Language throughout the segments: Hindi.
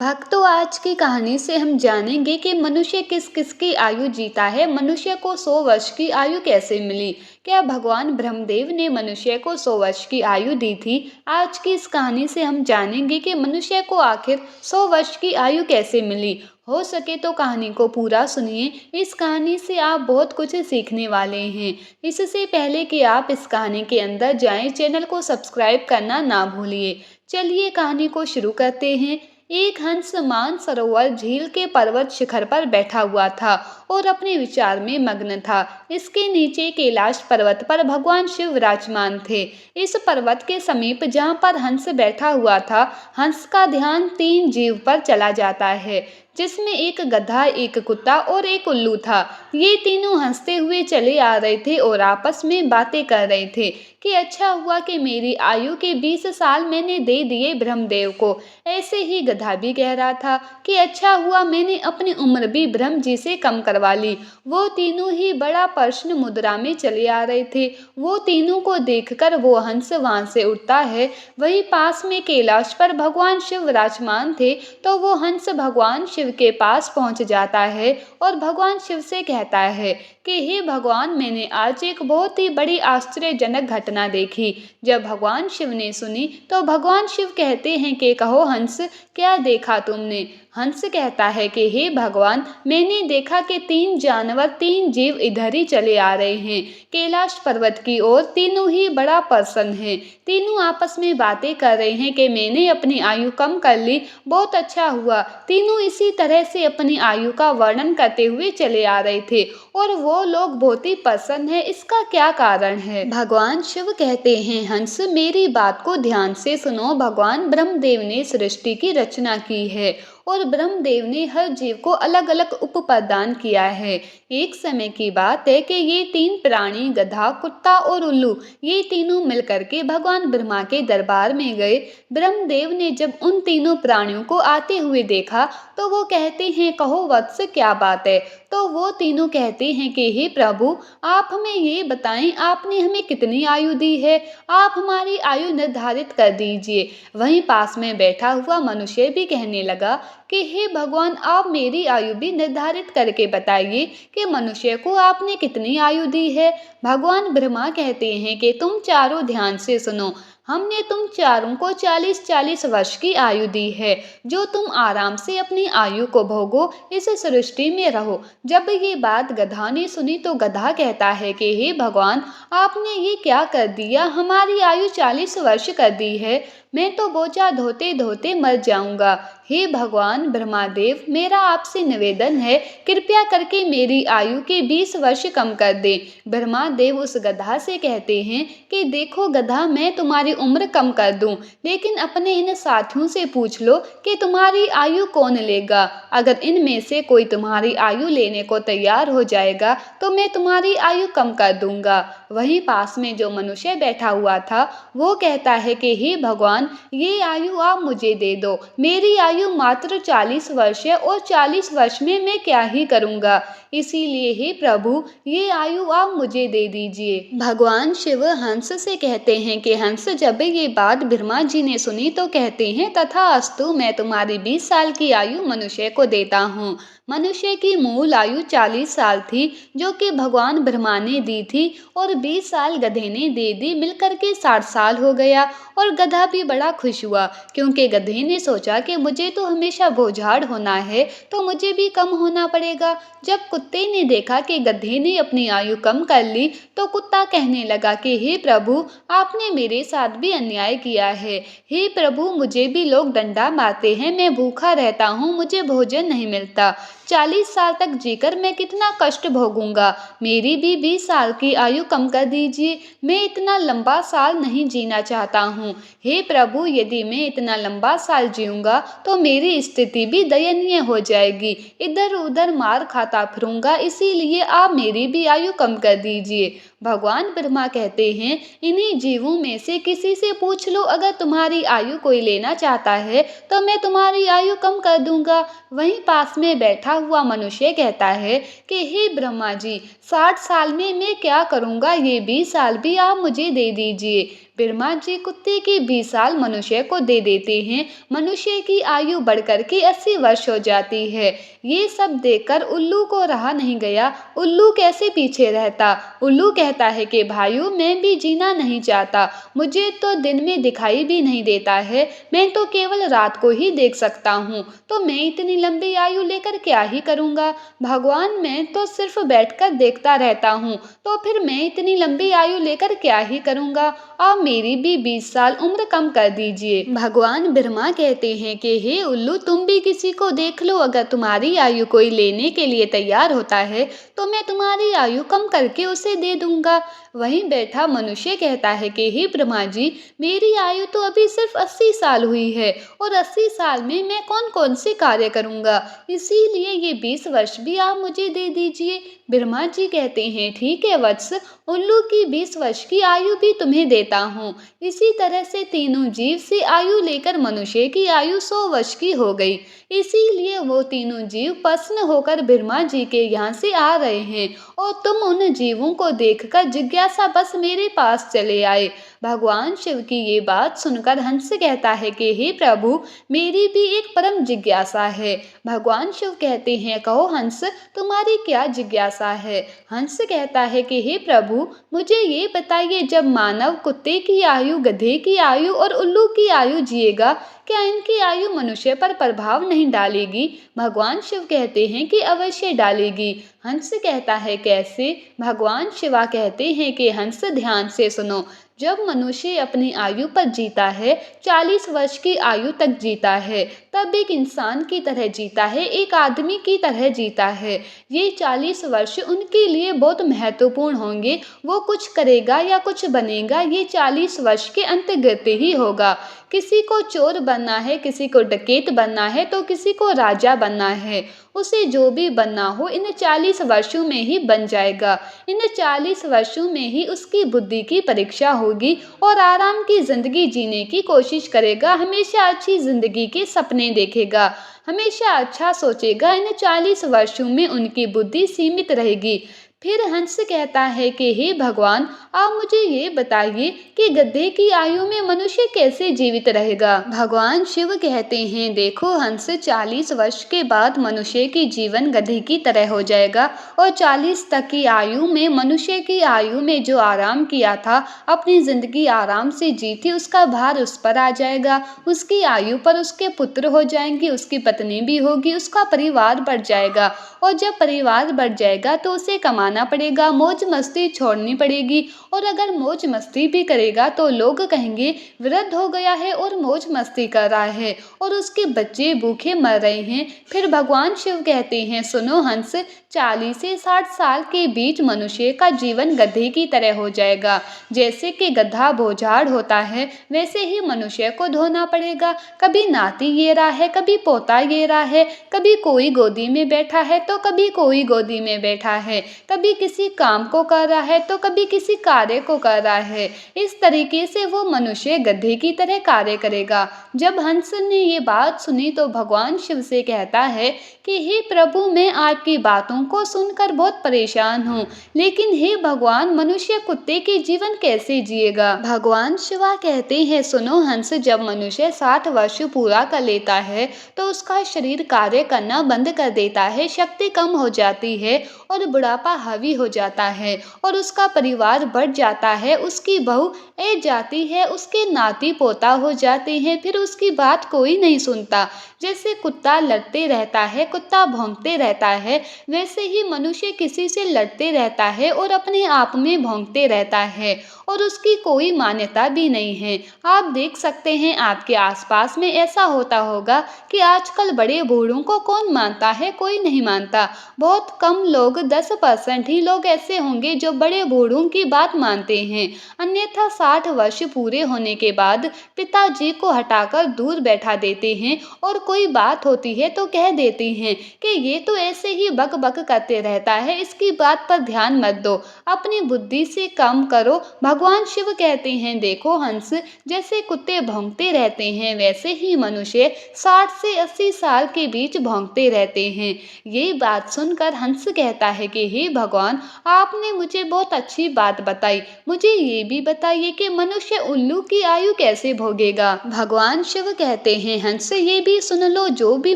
भक्तों, आज की कहानी से हम जानेंगे कि मनुष्य किस किस की आयु जीता है। मनुष्य को 100 वर्ष की आयु कैसे मिली? क्या भगवान ब्रह्मदेव ने मनुष्य को 100 वर्ष की आयु दी थी? आज की इस कहानी से हम जानेंगे कि मनुष्य को आखिर 100 वर्ष की आयु कैसे मिली। हो सके तो कहानी को पूरा सुनिए। इस कहानी से आप बहुत कुछ सीखने वाले हैं। इससे पहले कि आप इस कहानी के अंदर जाएं, चैनल को सब्सक्राइब करना ना भूलिए। चलिए कहानी को शुरू करते हैं। एक हंस मानसरोवर झील के पर्वत शिखर पर बैठा हुआ था और अपने विचार में मग्न था। इसके नीचे कैलाश पर्वत पर भगवान शिव विराजमान थे। इस पर्वत के समीप जहाँ पर हंस बैठा हुआ था, हंस का ध्यान 3 जीव पर चला जाता है, जिसमें एक गधा, एक कुत्ता और एक उल्लू था। ये तीनों हंसते हुए चले आ रहे थे और आपस में बातें कर रहे थे कि अच्छा हुआ कि मेरी आयु के 20 साल मैंने दे दिए ब्रह्मदेव को। ऐसे ही गधा भी कह रहा था कि अच्छा हुआ मैंने अपनी उम्र भी ब्रह्म जी से कम करवा ली। वो तीनों ही बड़ा प्रश्न मुद्रा में चले आ रहे थे। वो तीनों को देखकर वो हंस वहां से उड़ता है। वही पास में कैलाश पर भगवान शिव विराजमान थे, तो वो हंस भगवान शिव के पास पहुंच जाता है और भगवान शिव से कहता है कि हे भगवान, मैंने आज एक बहुत ही बड़ी आश्चर्यजनक घटना देखी। जब भगवान शिव ने सुनी तो भगवान शिव कहते हैं कि कहो हंस, क्या देखा तुमने? हंस कहता है कि हे भगवान, मैंने देखा कि 3 जानवर, 3 जीव इधर ही चले आ रहे हैं कैलाश पर्वत की ओर। तीनों ही बड़ा प्रसन्न हैं। तीनों आपस में बातें कर रहे हैं कि मैंने अपनी आयु कम कर ली, बहुत अच्छा हुआ। तीनों इसी तरह से अपनी आयु का वर्णन करते हुए चले आ रहे थे और वो लोग बहुत ही प्रसन्न है। इसका क्या कारण है? भगवान शिव कहते हैं हंस, मेरी बात को ध्यान से सुनो। भगवान ब्रह्मदेव ने सृष्टि की रचना की है और ब्रह्मदेव ने हर जीव को अलग अलग उपप्रदान किया है। एक समय की बात है कि ये 3 प्राणी, गधा, कुत्ता और उल्लू, ये तीनों मिलकर के भगवान ब्रह्मा के दरबार में गए। ब्रह्मदेव ने जब उन तीनों प्राणियों को आते हुए देखा तो वो कहते हैं कहो वत्स, क्या बात है? तो वो तीनों कहते हैं कि हे प्रभु, आप हमें ये बताएं, आपने हमें कितनी आयु दी है? आप हमारी आयु निर्धारित कर दीजिए। वहीं पास में बैठा हुआ मनुष्य भी कहने लगा कि हे भगवान, आप मेरी आयु भी निर्धारित करके बताइए कि मनुष्य को आपने कितनी आयु दी है। भगवान ब्रह्मा कहते हैं कि तुम चारों ध्यान से सुनो। हमने तुम चारों को 40-40 वर्ष की आयु दी है, जो तुम आराम से अपनी आयु को भोगो, इस सृष्टि में रहो। जब ये बात गधा ने सुनी तो गधा कहता है कि हे भगवान, आपने ये क्या कर दिया? हमारी आयु 40 वर्ष कर दी है। मैं तो बोझा ढोते ढोते मर जाऊंगा। हे भगवान ब्रह्मादेव, मेरा आपसे निवेदन है, कृपया करके मेरी आयु के 20 वर्ष कम कर दें। ब्रह्मादेव उस गधा से कहते हैं कि देखो गधा, मैं तुम्हारी उम्र कम कर दूं, लेकिन अपने इन साथियों से पूछ लो कि तुम्हारी आयु कौन लेगा। अगर इनमें से कोई तुम्हारी आयु लेने को तैयार हो जाएगा तो मैं तुम्हारी आयु कम कर दूंगा। वहीं पास में जो मनुष्य बैठा हुआ था वो कहता है कि हे भगवान, ये आयु आप मुझे दे दो। मेरी आयु मात्र 40 वर्ष है और 40 वर्ष में मैं क्या ही करूंगा। इसीलिए हे प्रभु, ये आयु आप मुझे दे दीजिए। भगवान शिव हंस से कहते हैं कि हंस, जब ये बात ब्रह्मा जी ने सुनी तो कहते हैं तथास्तु, मैं तुम्हारी 20 साल की आयु मनुष्य को देता हूँ। मनुष्य की मूल आयु 40 साल थी, जो कि भगवान ब्रह्मा ने दी थी, और 20 साल गधे ने दे दी। मिलकर के 60 साल हो गया और गधा भी बड़ा खुश हुआ, क्योंकि गधे ने सोचा कि मुझे तो हमेशा बोझाड़ होना है, तो मुझे भी कम होना पड़ेगा। जब कुत्ते ने देखा कि गधे ने अपनी आयु कम कर ली तो कुत्ता कहने लगा कि हे प्रभु, आपने मेरे साथ भी अन्याय किया है। हे प्रभु, मुझे भी लोग डंडा मारते हैं, मैं भूखा रहता हूँ, मुझे भोजन नहीं मिलता। 40 साल तक जीकर मैं कितना कष्ट भोगूंगा। मेरी भी 20 साल की आयु कम कर दीजिए। मैं इतना लंबा साल नहीं जीना चाहता हूँ। हे प्रभु, यदि मैं इतना लंबा साल जीऊंगा तो मेरी स्थिति भी दयनीय हो जाएगी, इधर उधर मार खाता फिरूंगा, इसीलिए आप मेरी भी आयु कम कर दीजिए। भगवान ब्रह्मा कहते हैं इन्हीं जीवों में से किसी से पूछ लो, अगर तुम्हारी आयु कोई लेना चाहता है तो मैं तुम्हारी आयु कम कर दूंगा। वहीं पास में बैठा हुआ मनुष्य कहता है कि हे ब्रह्मा जी, 60 साल में मैं क्या करूंगा, ये 20 साल भी आप मुझे दे दीजिए। ब्रह्मा जी कुत्ते की 20 साल मनुष्य को दे देते हैं। मनुष्य की आयु बढ़कर के 80 वर्ष हो जाती है। ये सब देखकर उल्लू को रहा नहीं गया। उल्लू कैसे पीछे रहता। उल्लू कहता है कि भाइयों, मैं भी जीना नहीं चाहता। मुझे तो दिन में दिखाई भी नहीं देता है, मैं तो केवल रात को ही देख सकता हूँ। तो मैं इतनी लंबी आयु लेकर क्या ही करूँगा। भगवान, मैं तो सिर्फ बैठकर देखता रहता हूँ, तो फिर मैं इतनी लंबी आयु लेकर क्या ही करूँगा। अब मेरी भी 20 साल उम्र कम कर दीजिए। भगवान ब्रह्मा कहते हैं कि हे उल्लू, तुम भी किसी को देख लो। अगर तुम्हारी आयु कोई लेने के लिए तैयार होता है तो मैं तुम्हारी आयु कम करके उसे दे दूंगा। वहीं बैठा मनुष्य कहता है कि हे ब्रह्मा जी, मेरी आयु तो अभी सिर्फ 80 साल हुई है और 80 साल में मैं कौन कौन से कार्य करूंगा, इसीलिए ये 20 वर्ष भी आप मुझे दे दीजिए। ब्रह्मा जी कहते हैं ठीक है वत्स, उल्लू की 20 वर्ष की आयु भी तुम्हें देता हूँ। इसी तरह से तीनों जीव से आयु लेकर मनुष्य की आयु 100 वर्ष की हो गई। इसीलिए वो तीनों जीव प्रसन्न होकर ब्रह्मा जी के यहाँ से आ रहे हैं और तुम उन जीवों को देखकर जिज्ञासा बस मेरे पास चले आए। भगवान शिव की ये बात सुनकर हंस कहता है कि हे प्रभु, मेरी भी एक परम जिज्ञासा है। भगवान शिव कहते हैं कहो हंस, तुम्हारी क्या जिज्ञासा है। हंस कहता है कि हे प्रभु, मुझे ये बताइए, जब मानव कुत्ते की आयु, गधे की आयु और उल्लू की आयु जिएगा, क्या इनकी आयु मनुष्य पर प्रभाव नहीं डालेगी। भगवान शिव कहते हैं कि अवश्य डालेगी। हंस कहता है कैसे। भगवान शिवा कहते हैं कि हंस, ध्यान से सुनो। जब मनुष्य अपनी आयु पर जीता है, 40 वर्ष की आयु तक जीता है, तब एक इंसान की तरह जीता है, एक आदमी की तरह जीता है। ये 40 वर्ष उनके लिए बहुत महत्वपूर्ण होंगे। वो कुछ करेगा या कुछ बनेगा, ये 40 वर्ष के अंतर्गत ही होगा। किसी को चोर बनना है, किसी को डकैत बनना है, तो किसी को राजा बनना है। उसे जो भी बनना हो इन 40 वर्षों में ही बन जाएगा। इन 40 वर्षों में ही उसकी बुद्धि की परीक्षा होगी और आराम की जिंदगी जीने की कोशिश करेगा। हमेशा अच्छी जिंदगी के सपने देखेगा, हमेशा अच्छा सोचेगा। इन 40 वर्षों में उनकी बुद्धि सीमित रहेगी। फिर हंस कहता है कि हे भगवान, आप मुझे ये बताइए कि गधे की आयु में मनुष्य कैसे जीवित रहेगा। भगवान शिव कहते हैं देखो हंस, 40 वर्ष के बाद मनुष्य की जीवन गधे की तरह हो जाएगा और 40 तक की आयु में मनुष्य की आयु में जो आराम किया था, अपनी जिंदगी आराम से जी थी, उसका भार उस पर आ जाएगा। उसकी आयु पर उसके पुत्र हो जाएंगे, उसकी पत्नी भी होगी, उसका परिवार बढ़ जाएगा और जब परिवार बढ़ जाएगा तो उसे कमाना पड़ेगा, मौज मस्ती छोड़नी पड़ेगी। और अगर मौज मस्ती भी करेगा तो लोग कहेंगे वृद्ध हो गया है और मौज मस्ती कर रहा है और उसके बच्चे भूखे मर रहे हैं। फिर भगवान शिव कहते हैं सुनो हंस, 40 से 60 साल के बीच मनुष्य का जीवन गधे की तरह हो जाएगा। जैसे कि गधा बोझाड़ होता है, वैसे ही मनुष्य को धोना पड़ेगा। कभी नाती ये रहा है, कभी पोता ये रहा है, कभी कोई गोदी में बैठा है तो कभी कोई गोदी में बैठा है, कभी किसी काम को कर रहा है तो कभी किसी कार्य को कर रहा है। इस तरीके से वो मनुष्य गधे की तरह कार्य करेगा। जब हंस ने ये बात सुनी तो भगवान शिव से कहता है कि हे प्रभु, मैं आपकी बातों को सुनकर बहुत परेशान हूँ, लेकिन हे भगवान, मनुष्य कुत्ते के जीवन कैसे जिएगा। भगवान शिवा कहते हैं सुनो हंस, जब मनुष्य 60 वर्ष पूरा कर लेता है तो उसका शरीर कार्य करना बंद कर देता है, शक्ति कम हो जाती है और बुढ़ापा हावी हो जाता है और उसका परिवार बढ़ जाता है, उसकी बहू ऐ जाती है, उसके नाती पोता हो जाते हैं, फिर उसकी बात कोई नहीं सुनता। जैसे कुत्ता लड़ते रहता है, कुत्ता भौंकते रहता है, वैसे ही मनुष्य किसी से लड़ते रहता है और अपने आप में भौंकते रहता है और उसकी कोई मान्यता भी नहीं है। आप देख सकते हैं आपके आसपास में ऐसा होता होगा कि आजकल बड़े बूढ़ों को कौन मानता है, कोई नहीं मानता। बहुत कम लोग, 10% ही लोग ऐसे होंगे जो बड़े बूढ़ों की बात मानते हैं। अन्यथा 60 वर्ष पूरे होने के बाद पिताजी को हटाकर दूर बैठा देते हैं और कोई बात होती है तो कह देते हैं कि ये तो ऐसे ही बक बक करते रहता है, इसकी बात पर ध्यान मत दो, अपनी बुद्धि से काम करो। भगवान शिव कहते हैं देखो हंस, जैसे कुत्ते भौंकते रहते हैं वैसे ही मनुष्य 60 से 80 साल के बीच भौंकते रहते हैं। ये बात सुनकर हंस कहता है कि हे भगवान, भगवान, आपने मुझे बहुत अच्छी बात बताई। मुझे ये भी बताइए कि मनुष्य उल्लू की आयु कैसे भोगेगा। भगवान शिव कहते हैं, हंस ये भी सुन लो, जो भी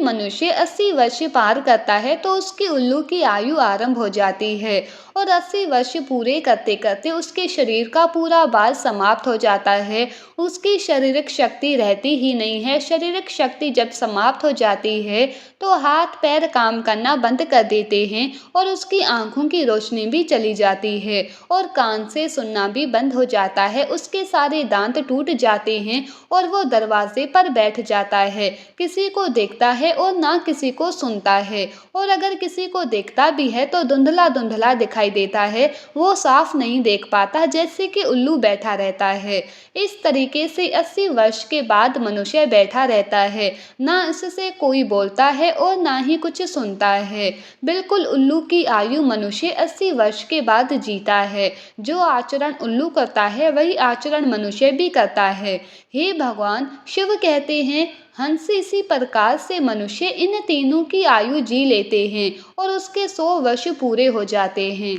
मनुष्य 80 वर्ष पार करता है तो उसकी उल्लू की आयु आरंभ हो जाती है और 80 वर्ष पूरे करते करते उसके शरीर का पूरा बाल समाप्त हो जाता है। उसकी शारीरिक शक्ति रहती ही नहीं है। शारीरिक शक्ति जब समाप्त हो जाती है तो हाथ पैर काम करना बंद कर देते हैं और उसकी आंखों की रोशनी भी चली जाती है और कान से सुनना भी बंद हो जाता है। उसके सारे दांत टूट जाते हैं और वो दरवाजे पर बैठ जाता है। किसी को देखता है और ना किसी को सुनता है, और अगर किसी को देखता भी है तो धुंधला धुंधला दिखाई देता है। वो साफ नहीं देख पाता, जैसे कि उल्लू बैठा रहता है। इस तरीके से 80 वर्ष के बाद मनुष्य बैठा रहता है। ना इससे कोई बोलता है और ना ही कुछ सुनता है। बिल्कुल उल्लू की आयु मनुष्य 80 वर्ष के बाद जीता है। जो आचरण उल्लू करता है वही आचरण मनुष्य भी करता है। हे भगवान, शिव कहते हैं, हंस इसी प्रकार से मनुष्य इन तीनों की आयु जी लेते हैं और उसके 100 वर्ष पूरे हो जाते हैं।